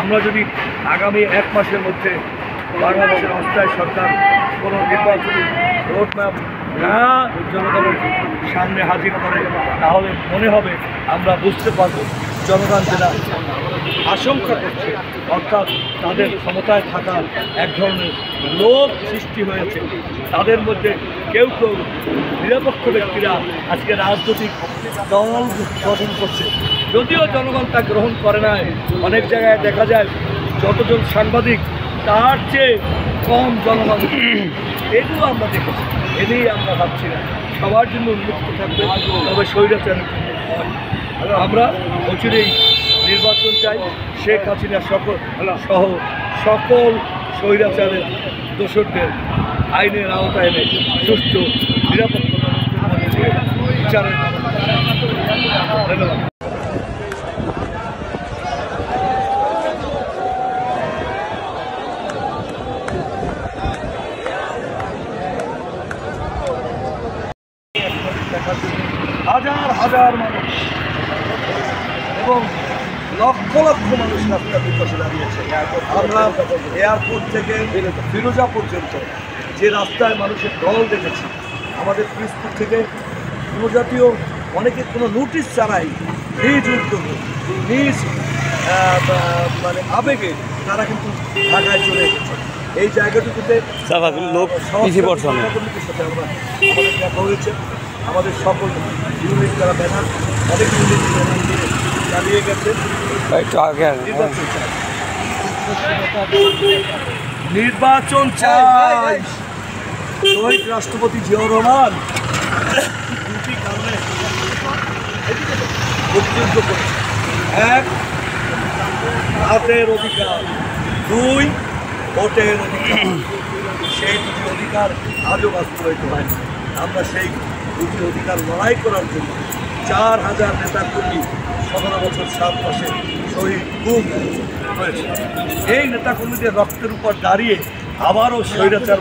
আমরা যদি আগামী 1 মাসের মধ্যে বাংলাদেশের অস্থায়ী সরকার কোনো নির্বাচনী রোডম্যাপ না জনগণের সামনে হাজির করে, তাহলে মনে হবে আমরা বুঝতে পারবো জনগণ যেটা আশঙ্কা করছে, অর্থাৎ তাদের ক্ষমতায় থাকার এক ধরনের লোভ সৃষ্টি হয়েছে। তাদের মধ্যে কেউ কেউ নিরপেক্ষ ব্যক্তিরা আজকে রাজনৈতিক দল গঠন করছে, যদিও জনগণ তা গ্রহণ করে নাই। অনেক জায়গায় দেখা যায় যতজন সাংবাদিক তার চেয়ে কম জনগণ, এগুলো আমরা দেখেছি। এ নিয়ে আমরা ভাবছি না সবার জন্য উন্মুক্ত থাকবে, তবে স্বৈরাচারের জন্য নয়। আমরা অচিরেই নির্বাচন চাই, শেখ হাসিনা সহ সকল স্বৈরাচারের দোষরদের আইনের আওতায় এনে সুষ্ঠু নিরাপত্তা বিচারের ধন্যবাদ। হাজার হাজার মানুষ এবং লক্ষ লক্ষ মানুষ রাস্তার বিপাশে দাঁড়িয়েছে। আমরা এয়ারপোর্ট থেকে ফিরোজা পর্যন্ত যে রাস্তায় মানুষের ঢল দেখেছি, আমাদের পিরোজপুর থেকে কোনো জাতীয় অনেকে কোনো নোটিশ ছাড়াই নিজ উদ্যোগে নিজ মানে আবেগে তারা কিন্তু ঢাকায় চলে এসেছে। এই জায়গাটুকুতে কমিটির সাথে আমাদের দেখা হয়েছে। আমাদের সকল ইউনিট যারা ব্যানার, অনেক ইউনিট ব্যানার দিয়ে চালিয়ে গেছে। নির্বাচন চাই। শহীদ রাষ্ট্রপতি জিয়াউর রহমান দুটি কারণে মুক্তিযুদ্ধ করেছে: 1 হাতের অধিকার, 2 ভোটের অধিকার। সেই দুটি অধিকার আজও বাস্তবায়িত হয়। আমরা সেই দুটি অধিকার লড়াই করার জন্য 4000 নেতাকর্মী 17 বছর 7 মাসে শহীদ গুম হয়েছে। এই নেতাকর্মীদের রক্তের উপর দাঁড়িয়ে আবারও স্বৈরাচার